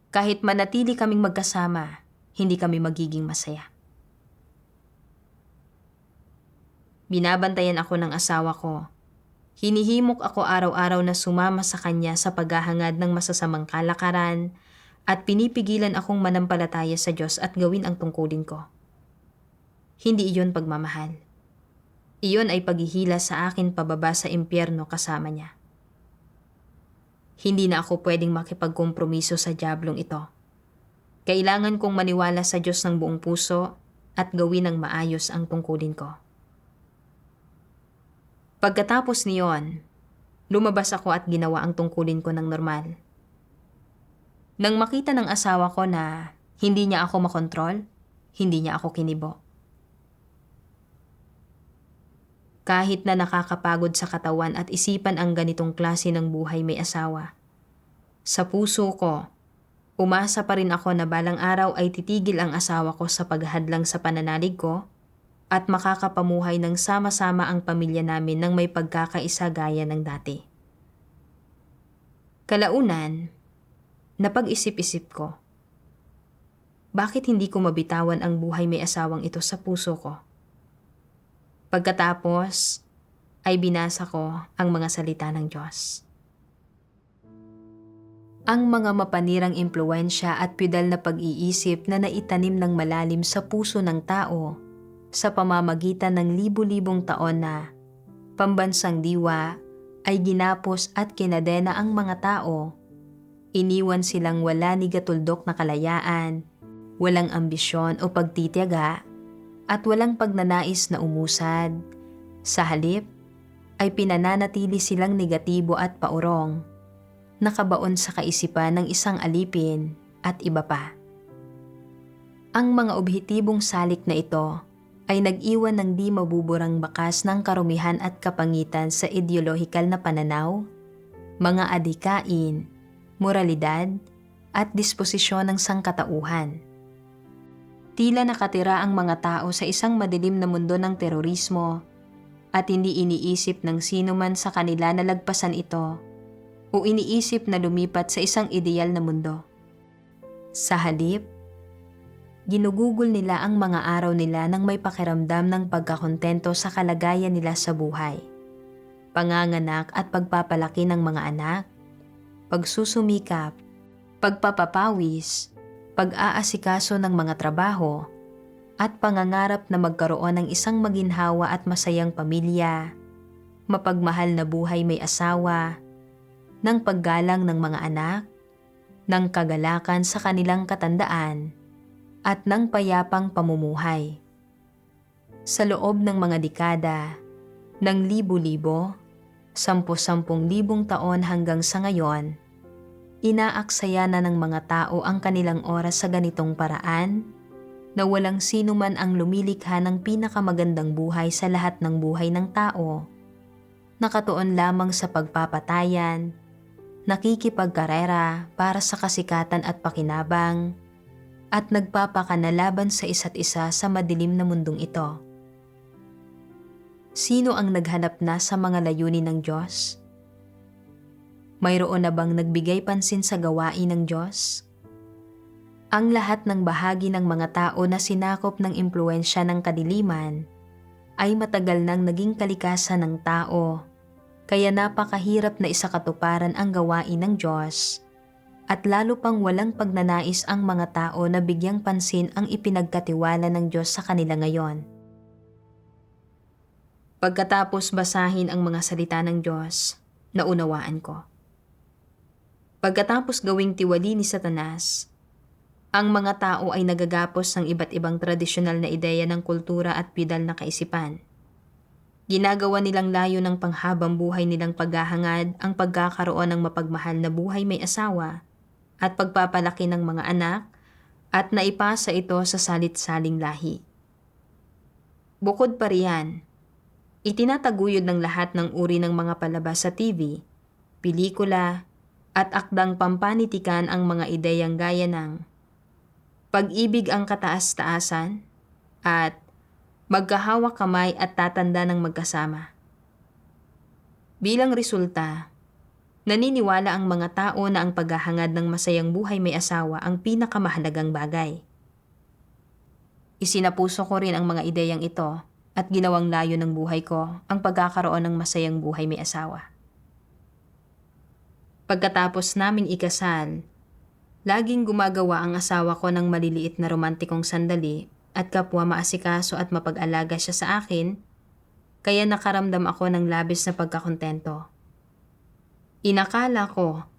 Speaker 1: Kahit manatili kaming magkasama, hindi kami magiging masaya. Binabantayan ako ng asawa ko. Hinihimok ako araw-araw na sumama sa kanya sa paghahangad ng masasamang kalakaran at pinipigilan akong manampalataya sa Diyos at gawin ang tungkulin ko. Hindi iyon pagmamahal. Iyon ay paghihila sa akin pababa sa impyerno kasama niya. Hindi na ako pwedeng makipagkompromiso sa diablong ito. Kailangan kong maniwala sa Diyos ng buong puso at gawin ng maayos ang tungkulin ko. Pagkatapos niyon, lumabas ako at ginawa ang tungkulin ko ng normal. Nang makita ng asawa ko na hindi niya ako makontrol, hindi niya ako kinibo. Kahit na nakakapagod sa katawan at isipan ang ganitong klase ng buhay may asawa, sa puso ko, umasa pa rin ako na balang araw ay titigil ang asawa ko sa paghadlang sa pananalig ko at makakapamuhay ng sama-sama ang pamilya namin ng may pagkakaisa gaya ng dati. Kalaunan, napag-isip-isip ko, bakit hindi ko mabitawan ang buhay may asawang ito sa puso ko? Pagkatapos, ay binasa ko ang mga salita ng Diyos. Ang mga mapanirang impluensya at pidal na pag-iisip na naitanim ng malalim sa puso ng tao sa pamamagitan ng libu-libong taon na pambansang diwa ay ginapos at kinadena ang mga tao. Iniwan silang wala ni gatuldok na kalayaan, walang ambisyon o pagtitiyaga, at walang pagnanais na umusad. Sa halip, ay pinananatili silang negatibo at paurong, nakabaon sa kaisipan ng isang alipin at iba pa. Ang mga objetibong salik na ito ay nag-iwan ng di mabuburang bakas ng karumihan at kapangitan sa ideolohikal na pananaw, mga adikain, moralidad, at disposisyon ng sangkatauhan. Tila nakatira ang mga tao sa isang madilim na mundo ng terorismo at hindi iniisip ng sino man sa kanila na lagpasan ito o iniisip na lumipat sa isang ideal na mundo. Sa halip, ginugugol nila ang mga araw nila ng may pakiramdam ng pagkakontento sa kalagayan nila sa buhay, panganganak at pagpapalaki ng mga anak, pagsusumikap, pagpapapawis, pag-aasikaso ng mga trabaho, at pangangarap na magkaroon ng isang maginhawa at masayang pamilya, mapagmahal na buhay may asawa, ng paggalang ng mga anak, ng kagalakan sa kanilang katandaan, at ng payapang pamumuhay. Sa loob ng mga dekada, ng libu-libo, 10,000 libong taon hanggang sa ngayon, inaaksaya na ng mga tao ang kanilang oras sa ganitong paraan na walang sino man ang lumilikha ng pinakamagandang buhay sa lahat ng buhay ng tao, nakatuon lamang sa pagpapatayan, nakikipagkarera para sa kasikatan at pakinabang, at nagpapakanalaban sa isa't isa sa madilim na mundong ito. Sino ang naghanap na sa mga layunin ng Diyos? Mayroon na bang nagbigay pansin sa gawain ng Diyos? Ang lahat ng bahagi ng mga tao na sinakop ng impluensya ng kadiliman ay matagal nang naging kalikasan ng tao, kaya napakahirap na isakatuparan ang gawain ng Diyos, at lalo pang walang pagnanais ang mga tao na bigyang pansin ang ipinagkatiwala ng Diyos sa kanila ngayon. Pagkatapos basahin ang mga salita ng Diyos, naunawaan ko. Pagkatapos gawing tiwali ni Satanas, ang mga tao ay nagagapos ng iba't ibang tradisyonal na ideya ng kultura at pidal na kaisipan. Ginagawa nilang layo ng panghabang buhay nilang paghahangad ang pagkakaroon ng mapagmahal na buhay may asawa at pagpapalaki ng mga anak at naipasa ito sa salit-saling lahi. Bukod pa riyan, itinataguyod ng lahat ng uri ng mga palabas sa TV, pelikula, at akdang pampanitikan ang mga ideyang gaya ng pag-ibig ang kataas-taasan at magkahawak kamay at tatanda ng magkasama. Bilang resulta, naniniwala ang mga tao na ang paghahangad ng masayang buhay may asawa ang pinakamahalagang bagay. Isinapuso ko rin ang mga ideyang ito at ginawang layo ng buhay ko ang pagkakaroon ng masayang buhay may asawa. Pagkatapos naming ikasal, laging gumagawa ang asawa ko ng maliliit na romantikong sandali at kapwa maasikaso at mapag-alaga siya sa akin, kaya nakaramdam ako ng labis na pagkakontento. Inakala ko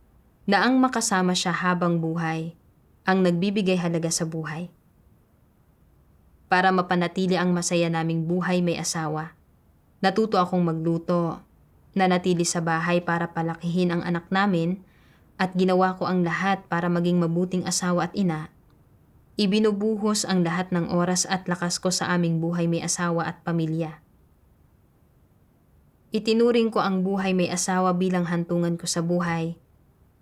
Speaker 1: na ang makasama siya habang buhay ang nagbibigay halaga sa buhay. Para mapanatili ang masaya naming buhay may asawa, natuto akong magluto, nanatili sa bahay para palakihin ang anak namin, at ginawa ko ang lahat para maging mabuting asawa at ina, ibinubuhos ang lahat ng oras at lakas ko sa aming buhay may asawa at pamilya. Itinuring ko ang buhay may asawa bilang hantungan ko sa buhay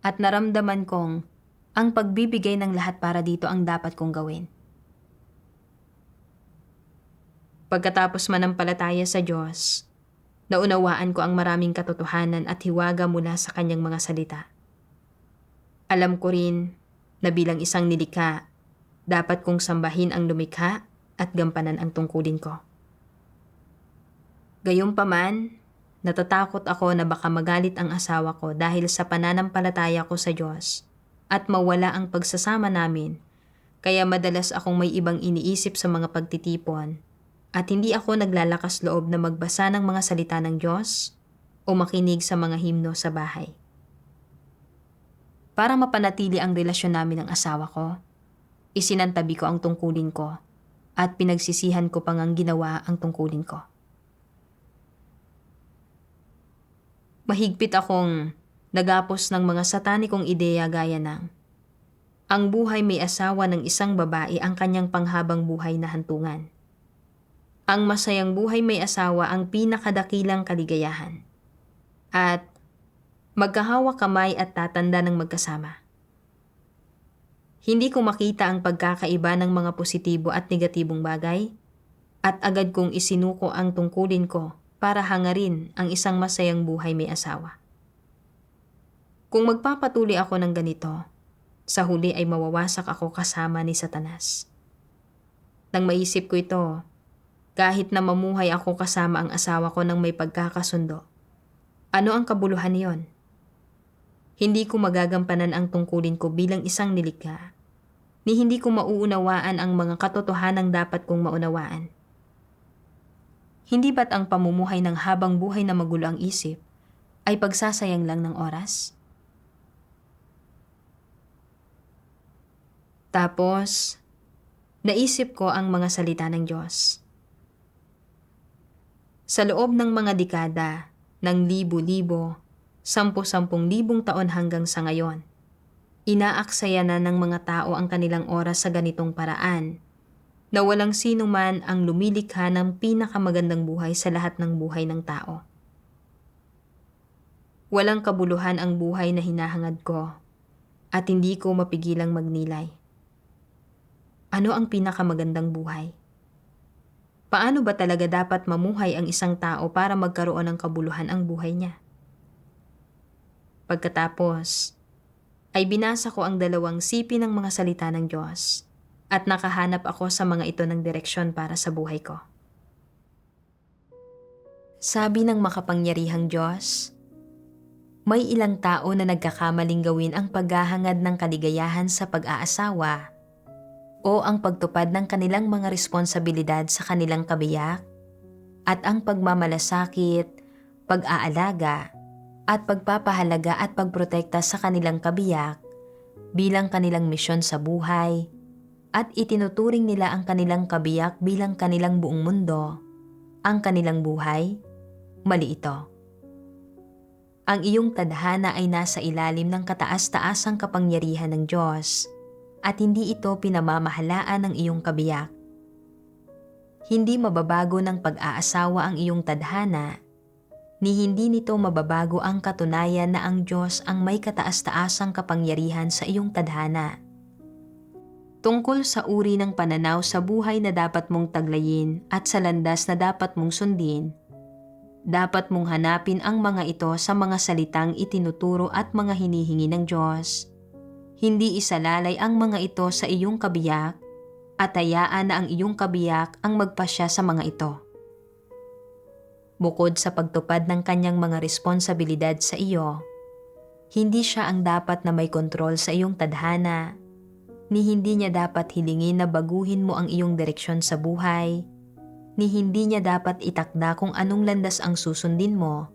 Speaker 1: at naramdaman kong ang pagbibigay ng lahat para dito ang dapat kong gawin. Pagkatapos manampalataya sa Diyos, naunawaan ko ang maraming katotohanan at hiwaga mula sa kanyang mga salita. Alam ko rin na bilang isang nilikha, dapat kong sambahin ang lumikha at gampanan ang tungkulin ko. Gayunpaman, natatakot ako na baka magalit ang asawa ko dahil sa pananampalataya ko sa Diyos at mawala ang pagsasama namin, kaya madalas akong may ibang iniisip sa mga pagtitipon at hindi ako naglalakas loob na magbasa ng mga salita ng Diyos o makinig sa mga himno sa bahay. Para mapanatili ang relasyon namin ng asawa ko, isinantabi ko ang tungkulin ko at pinagsisihan ko pang ang ginawa ang tungkulin ko. Mahigpit akong nagapos ng mga satanikong ideya gaya ng ang buhay may asawa ng isang babae ang kanyang panghabang buhay na hantungan. Ang masayang buhay may asawa ang pinakadakilang kaligayahan. At magkahawak kamay at tatanda ng magkasama. Hindi ko makita ang pagkakaiba ng mga positibo at negatibong bagay at agad kong isinuko ang tungkulin ko para hangarin ang isang masayang buhay may asawa. Kung magpapatuloy ako ng ganito, sa huli ay mawawasak ako kasama ni Satanas. Nang maisip ko ito, kahit na mamuhay ako kasama ang asawa ko ng may pagkakasundo, ano ang kabuluhan niyon? Hindi ko magagampanan ang tungkulin ko bilang isang nilikha, ni hindi ko mauunawaan ang mga katotohanang dapat kong maunawaan. Hindi ba't ang pamumuhay ng habang buhay na magulo ang isip ay pagsasayang lang ng oras? Tapos, naisip ko ang mga salita ng Diyos. Sa loob ng mga dekada, ng libo-libo, 10,000 taon hanggang sa ngayon, inaaksaya na ng mga tao ang kanilang oras sa ganitong paraan na walang sino man ang lumilikha ng pinakamagandang buhay sa lahat ng buhay ng tao. Walang kabuluhan ang buhay na hinahangad ko at hindi ko mapigilang magnilay. Ano ang pinakamagandang buhay? Paano ba talaga dapat mamuhay ang isang tao para magkaroon ng kabuluhan ang buhay niya? Pagkatapos, ay binasa ko ang 2 sipi ng mga salita ng Diyos at nakahanap ako sa mga ito ng direksyon para sa buhay ko. Sabi ng makapangyarihang Diyos, may ilang tao na nagkakamaling gawin ang paghahangad ng kaligayahan sa pag-aasawa o ang pagtupad ng kanilang mga responsibilidad sa kanilang kabiyak at ang pagmamalasakit, pag-aalaga, at pagpapahalaga at pagprotekta sa kanilang kabiyak bilang kanilang misyon sa buhay at itinuturing nila ang kanilang kabiyak bilang kanilang buong mundo, ang kanilang buhay, mali ito. Ang iyong tadhana ay nasa ilalim ng kataas-taasang kapangyarihan ng Diyos at hindi ito pinamamahalaan ng iyong kabiyak. Hindi mababago ng pag-aasawa ang iyong tadhana, ni hindi nito mababago ang katunayan na ang Diyos ang may kataas-taasang kapangyarihan sa iyong tadhana. Tungkol sa uri ng pananaw sa buhay na dapat mong taglayin at sa landas na dapat mong sundin, dapat mong hanapin ang mga ito sa mga salitang itinuturo at mga hinihingi ng Diyos. Hindi isalalay ang mga ito sa iyong kabiyak at hayaan na ang iyong kabiyak ang magpasya sa mga ito. Bukod sa pagtupad ng kanyang mga responsibilidad sa iyo, hindi siya ang dapat na may kontrol sa iyong tadhana, ni hindi niya dapat hilingin na baguhin mo ang iyong direksyon sa buhay, ni hindi niya dapat itakda kung anong landas ang susundin mo,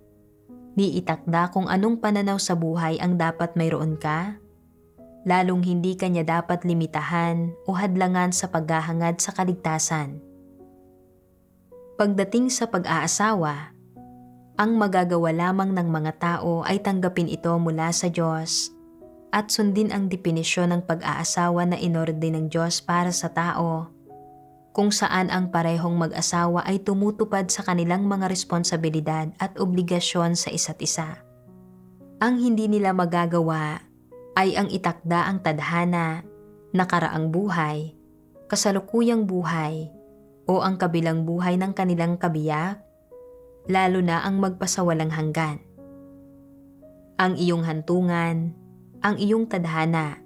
Speaker 1: ni itakda kung anong pananaw sa buhay ang dapat mayroon ka, lalong hindi ka niya dapat limitahan o hadlangan sa paghahangad sa kaligtasan. Pagdating sa pag-aasawa, ang magagawa lamang ng mga tao ay tanggapin ito mula sa Diyos at sundin ang definisyon ng pag-aasawa na inorde ng Diyos para sa tao, kung saan ang parehong mag-asawa ay tumutupad sa kanilang mga responsibilidad at obligasyon sa isa't isa. Ang hindi nila magagawa ay ang itakda ang tadhana, nakaraang buhay, kasalukuyang buhay, o ang kabilang buhay ng kanilang kabiyak, lalo na ang magpasawalang hanggan. Ang iyong hantungan, ang iyong tadhana,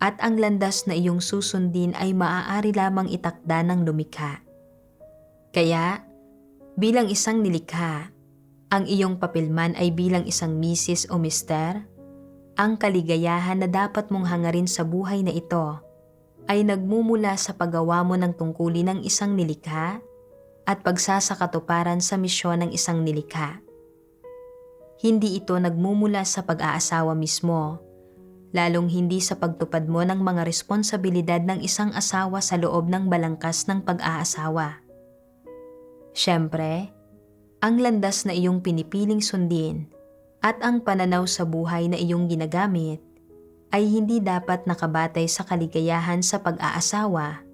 Speaker 1: at ang landas na iyong susundin ay maaari lamang itakda ng lumikha. Kaya, bilang isang nilikha, ang iyong papilman ay bilang isang misis o mister, ang kaligayahan na dapat mong hangarin sa buhay na ito ay nagmumula sa paggawa mo ng tungkulin ng isang nilikha at pagsasakatuparan sa misyon ng isang nilikha. Hindi ito nagmumula sa pag-aasawa mismo, lalong hindi sa pagtupad mo ng mga responsibilidad ng isang asawa sa loob ng balangkas ng pag-aasawa. Siyempre, ang landas na iyong pinipiling sundin at ang pananaw sa buhay na iyong ginagamit ay hindi dapat nakabatay sa kaligayahan sa pag-aasawa,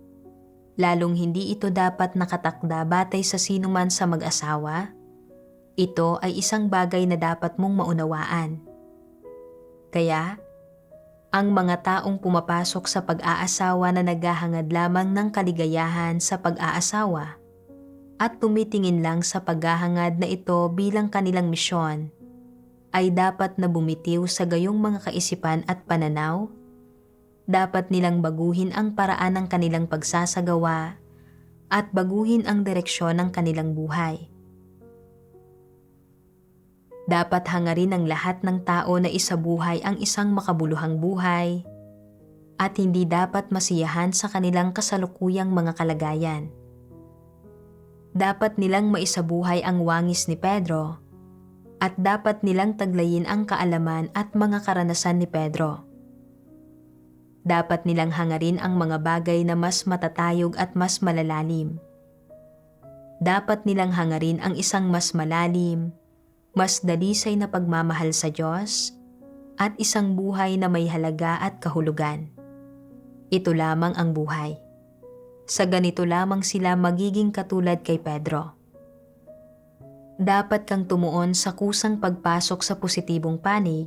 Speaker 1: lalong hindi ito dapat nakatakda batay sa sinuman sa mag-asawa. Ito ay isang bagay na dapat mong maunawaan. Kaya, ang mga taong pumapasok sa pag-aasawa na naghahangad lamang ng kaligayahan sa pag-aasawa at tumitingin lang sa paghahangad na ito bilang kanilang misyon, ay dapat na bumitiw sa gayong mga kaisipan at pananaw. Dapat nilang baguhin ang paraan ng kanilang pagsasagawa at baguhin ang direksyon ng kanilang buhay. Dapat hangarin ng lahat ng tao na isabuhay ang isang makabuluhang buhay at hindi dapat masiyahan sa kanilang kasalukuyang mga kalagayan. Dapat nilang maisabuhay ang wangis ni Pedro at dapat nilang taglayin ang kaalaman at mga karanasan ni Pedro. Dapat nilang hangarin ang mga bagay na mas matatayog at mas malalalim. Dapat nilang hangarin ang isang mas malalim, mas dalisay na pagmamahal sa Diyos at isang buhay na may halaga at kahulugan. Ito lamang ang buhay. Sa ganito lamang sila magiging katulad kay Pedro. Dapat kang tumuon sa kusang pagpasok sa positibong panig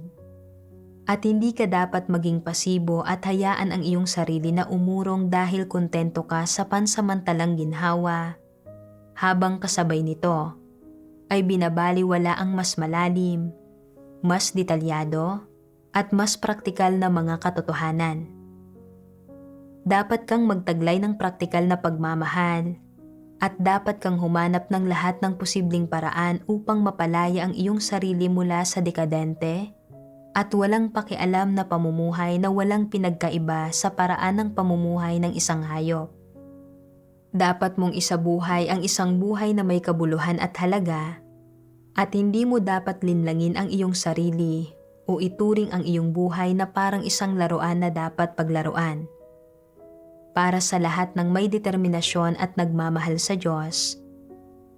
Speaker 1: at hindi ka dapat maging pasibo at hayaan ang iyong sarili na umurong dahil kontento ka sa pansamantalang ginhawa, habang kasabay nito ay binabaliwala ang mas malalim, mas detalyado, at mas praktikal na mga katotohanan. Dapat kang magtaglay ng praktikal na pagmamahal at dapat kang humanap ng lahat ng posibleng paraan upang mapalaya ang iyong sarili mula sa dekadente at walang pakialam na pamumuhay na walang pinagkaiba sa paraan ng pamumuhay ng isang hayop. Dapat mong isabuhay ang isang buhay na may kabuluhan at halaga at hindi mo dapat linlangin ang iyong sarili o ituring ang iyong buhay na parang isang laruan na dapat paglaruan. Para sa lahat ng may determinasyon at nagmamahal sa Diyos,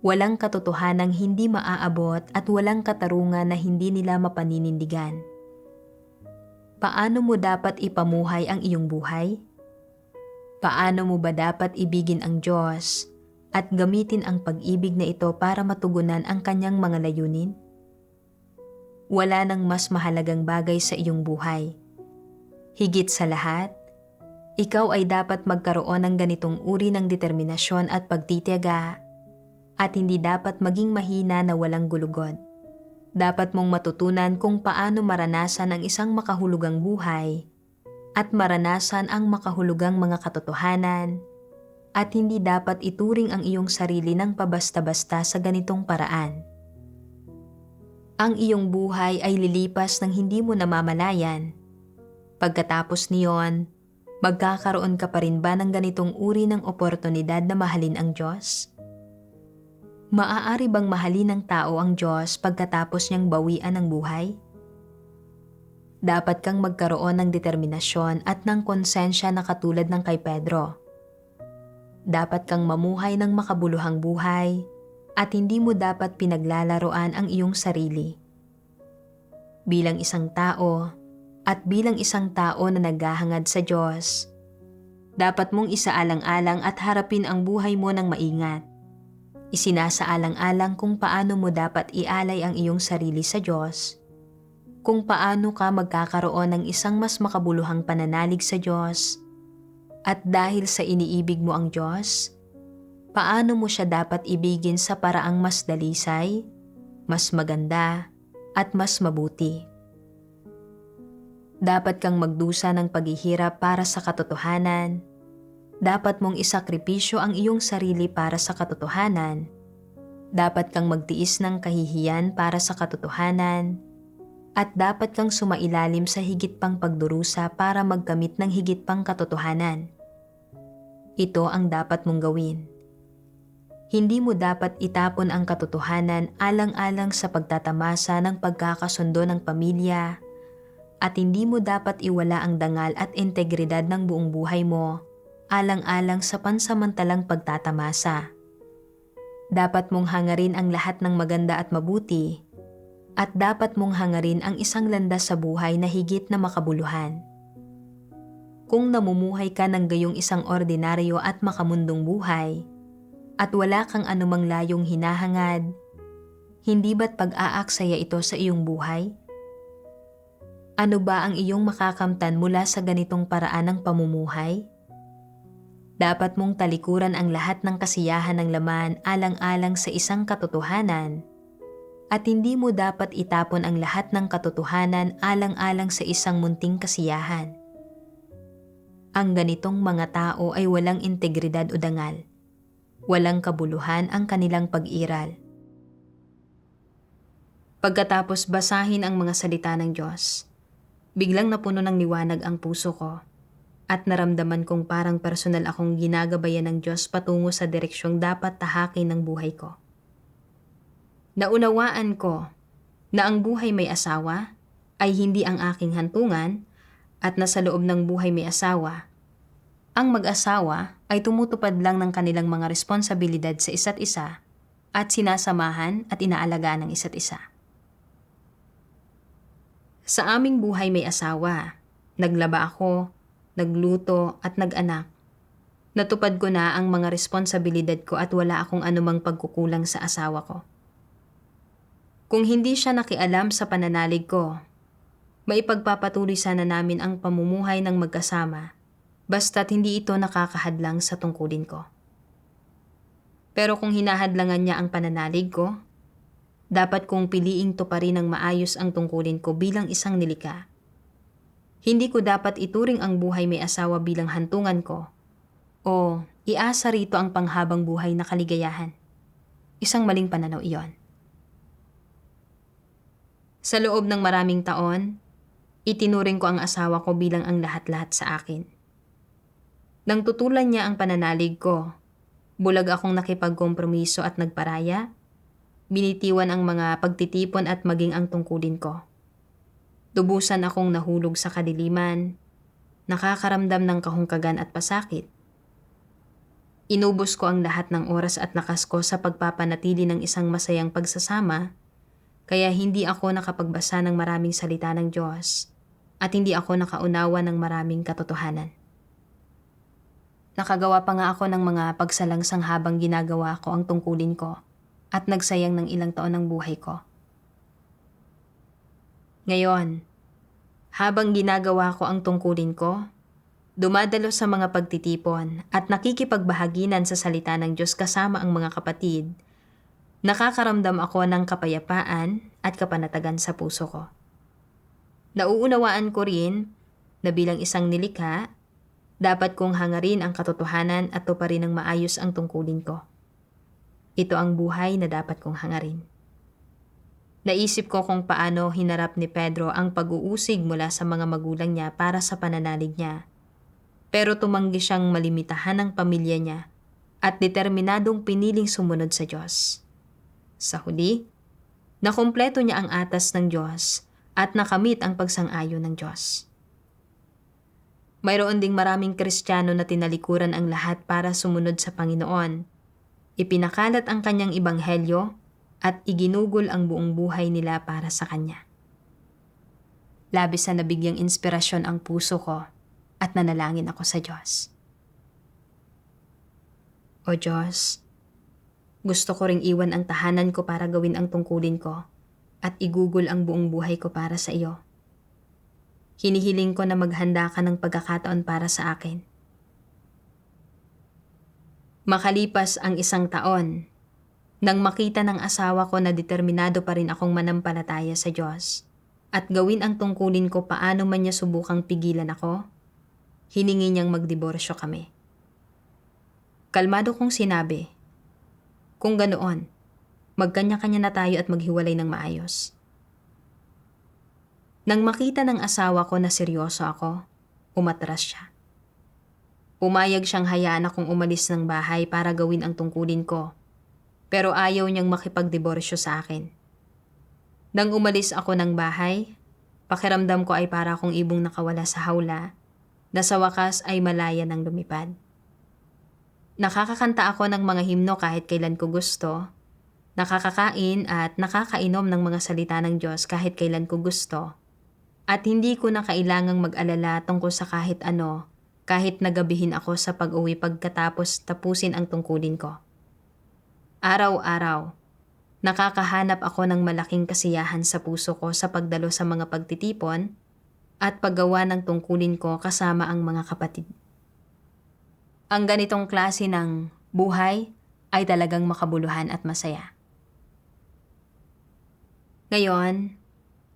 Speaker 1: walang katotohanang hindi maaabot at walang katarungan na hindi nila mapaninindigan. Paano mo dapat ipamuhay ang iyong buhay? Paano mo ba dapat ibigin ang Diyos at gamitin ang pag-ibig na ito para matugunan ang kanyang mga layunin? Wala nang mas mahalagang bagay sa iyong buhay. Higit sa lahat, ikaw ay dapat magkaroon ng ganitong uri ng determinasyon at pagtitiyaga at hindi dapat maging mahina na walang gulugod. Dapat mong matutunan kung paano maranasan ang isang makahulugang buhay at maranasan ang makahulugang mga katotohanan at hindi dapat ituring ang iyong sarili ng pabasta-basta sa ganitong paraan. Ang iyong buhay ay lilipas ng hindi mo namamalayan. Pagkatapos niyon, magkakaroon ka pa rin ba ng ganitong uri ng oportunidad na mahalin ang Diyos? Maaari bang mahalin ng tao ang Diyos pagkatapos niyang bawian ang buhay? Dapat kang magkaroon ng determinasyon at ng konsensya na katulad ng kay Pedro. Dapat kang mamuhay ng makabuluhang buhay at hindi mo dapat pinaglalaroan ang iyong sarili. Bilang isang tao, At bilang isang tao na naghahangad sa Diyos, dapat mong isaalang-alang at harapin ang buhay mo ng maingat. Isinasaalang-alang kung paano mo dapat ialay ang iyong sarili sa Diyos, kung paano ka magkakaroon ng isang mas makabuluhang pananalig sa Diyos, at dahil sa iniibig mo ang Diyos, paano mo siya dapat ibigin sa paraang mas dalisay, mas maganda, at mas mabuti. Dapat kang magdusa ng paghihirap para sa katotohanan. Dapat mong isakripisyo ang iyong sarili para sa katotohanan. Dapat kang magtiis ng kahihiyan para sa katotohanan. At dapat kang sumailalim sa higit pang pagdurusa para magkamit ng higit pang katotohanan. Ito ang dapat mong gawin. Hindi mo dapat itapon ang katotohanan alang-alang sa pagtatamasa ng pagkakasundo ng pamilya, at hindi mo dapat iwala ang dangal at integridad ng buong buhay mo alang-alang sa pansamantalang pagtatamasa. Dapat mong hangarin ang lahat ng maganda at mabuti, at dapat mong hangarin ang isang landas sa buhay na higit na makabuluhan. Kung namumuhay ka ng gayong isang ordinaryo at makamundong buhay, at wala kang anumang layong hinahangad, hindi ba't pag-aaksaya ito sa iyong buhay? Ano ba ang iyong makakamtan mula sa ganitong paraan ng pamumuhay? Dapat mong talikuran ang lahat ng kasiyahan ng laman alang-alang sa isang katotohanan, at hindi mo dapat itapon ang lahat ng katotohanan alang-alang sa isang munting kasiyahan. Ang ganitong mga tao ay walang integridad o dangal. Walang kabuluhan ang kanilang pag-iral. Pagkatapos basahin ang mga salita ng Diyos, biglang napuno ng liwanag ang puso ko. At naramdaman kong parang personal akong ginagabayan ng Diyos patungo sa direksyong dapat tahakin ng buhay ko. Naunawaan ko na ang buhay may asawa ay hindi ang aking hantungan, at na sa loob ng buhay may asawa, ang mag-asawa ay tumutupad lang ng kanilang mga responsibilidad sa isa't isa at sinasamahan at inaalagaan ng isa't isa. Sa aming buhay may asawa, naglaba ako, nagluto at nag-anak. Natupad ko na ang mga responsibilidad ko at wala akong anumang pagkukulang sa asawa ko. Kung hindi siya nakialam sa pananalig ko, maipagpapatuloy sana namin ang pamumuhay ng magkasama basta't hindi ito nakakahadlang sa tungkulin ko. Pero kung hinahadlangan niya ang pananalig ko, dapat kong piliing tuparin ng maayos ang tungkulin ko bilang isang nilikha. Hindi ko dapat ituring ang buhay may asawa bilang hantungan ko o iasa rito ang panghabang buhay na kaligayahan. Isang maling pananaw iyon. Sa loob ng maraming taon, itinuring ko ang asawa ko bilang ang lahat-lahat sa akin. Nang tutulan niya ang pananalig ko, bulag akong nakipagkompromiso at nagparaya, binitiwan ang mga pagtitipon at maging ang tungkulin ko. Dubusan akong nahulog sa kadiliman, nakakaramdam ng kahungkagan at pasakit. Inubos ko ang lahat ng oras at lakas ko sa pagpapanatili ng isang masayang pagsasama, kaya hindi ako nakapagbasa ng maraming salita ng Diyos at hindi ako nakaunawa ng maraming katotohanan. Nakagawa pa nga ako ng mga pagsalangsang habang ginagawa ko ang tungkulin ko at nagsayang ng ilang taon ng buhay ko. Ngayon, habang ginagawa ko ang tungkulin ko, dumadalo sa mga pagtitipon at nakikipagbahaginan sa salita ng Diyos kasama ang mga kapatid, nakakaramdam ako ng kapayapaan at kapanatagan sa puso ko. Nauunawaan ko rin na bilang isang nilikha, dapat kong hangarin ang katotohanan at tuparin ng maayos ang tungkulin ko. Ito ang buhay na dapat kong hangarin. Naisip ko kung paano hinarap ni Pedro ang pag-uusig mula sa mga magulang niya para sa pananalig niya. Pero tumanggi siyang malimitahan ng pamilya niya at determinadong piniling sumunod sa Diyos. Sa huli, nakumpleto niya ang atas ng Diyos at nakamit ang pagsang-ayon ng Diyos. Mayroon ding maraming Kristiyano na tinalikuran ang lahat para sumunod sa Panginoon. Ipinakalat ang kanyang ebanghelyo at iginugol ang buong buhay nila para sa Kanya. Labis na nabigyang inspirasyon ang puso ko at nanalangin ako sa Diyos. O Diyos, gusto ko ring iwan ang tahanan ko para gawin ang tungkulin ko at igugol ang buong buhay ko para sa iyo. Hinihiling ko na maghanda ka ng pagkakataon para sa akin. Makalipas ang 1 taon, nang makita ng asawa ko na determinado pa rin akong manampalataya sa Diyos at gawin ang tungkulin ko paano man niya subukang pigilan ako, hiningi niyang magdiborsyo kami. Kalmado kong sinabi, kung ganoon, magkanya-kanya na tayo at maghiwalay ng maayos. Nang makita ng asawa ko na seryoso ako, umatras siya. Pumayag siyang hayaan akong umalis ng bahay para gawin ang tungkulin ko, pero ayaw niyang makipagdiborsyo sa akin. Nang umalis ako ng bahay, pakiramdam ko ay para akong ibong nakawala sa hawla, na sa wakas ay malaya ng lumipad. Nakakakanta ako ng mga himno kahit kailan ko gusto, nakakakain at nakakainom ng mga salita ng Diyos kahit kailan ko gusto, at hindi ko na kailangang mag-alala tungkol sa kahit ano kahit nagabihin ako sa pag-uwi pagkatapos tapusin ang tungkulin ko. Araw-araw, nakakahanap ako ng malaking kasiyahan sa puso ko sa pagdalo sa mga pagtitipon at paggawa ng tungkulin ko kasama ang mga kapatid. Ang ganitong klase ng buhay ay talagang makabuluhan at masaya. Ngayon,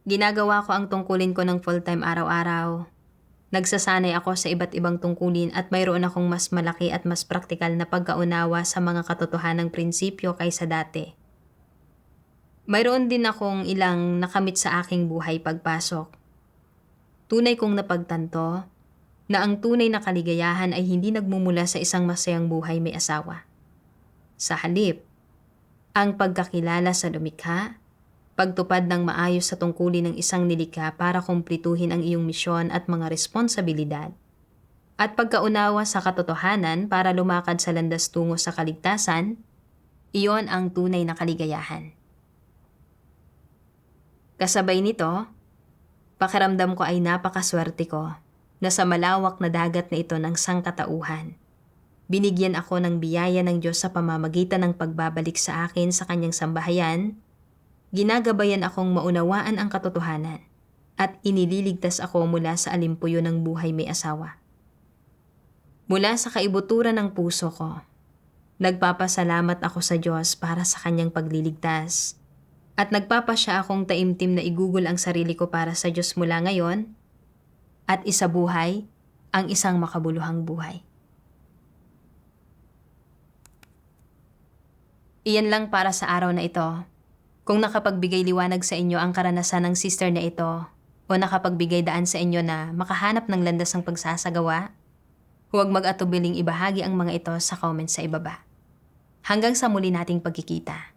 Speaker 1: ginagawa ko ang tungkulin ko ng full-time araw-araw. Nagsasanay ako sa iba't ibang tungkulin at mayroon akong mas malaki at mas praktikal na pagkaunawa sa mga katotohanang prinsipyo kaysa dati. Mayroon din akong ilang nakamit sa aking buhay pagpasok. Tunay kong napagtanto na ang tunay na kaligayahan ay hindi nagmumula sa isang masayang buhay may asawa. Sa halip, ang pagkakilala sa lumikha, pagtupad ng maayos sa tungkulin ng isang nilikha para kumplituhin ang iyong misyon at mga responsibilidad, at pagkaunawa sa katotohanan para lumakad sa landas tungo sa kaligtasan, iyon ang tunay na kaligayahan. Kasabay nito, pakiramdam ko ay napakaswerte ko na sa malawak na dagat na ito ng sangkatauhan, binigyan ako ng biyaya ng Diyos sa pamamagitan ng pagbabalik sa akin sa kanyang sambahayan. Ginagabayan akong maunawaan ang katotohanan at inililigtas ako mula sa alimpuyo ng buhay may asawa. Mula sa kaibuturan ng puso ko, nagpapasalamat ako sa Diyos para sa kanyang pagliligtas at nagpapasya akong taimtim na igugol ang sarili ko para sa Diyos mula ngayon at isabuhay ang isang makabuluhang buhay. Iyan lang para sa araw na ito. Kung nakapagbigay liwanag sa inyo ang karanasan ng sister na ito o nakapagbigay daan sa inyo na makahanap ng landas ng pagsasagawa, huwag mag-atubiling ibahagi ang mga ito sa comments sa ibaba. Hanggang sa muli nating pagkikita.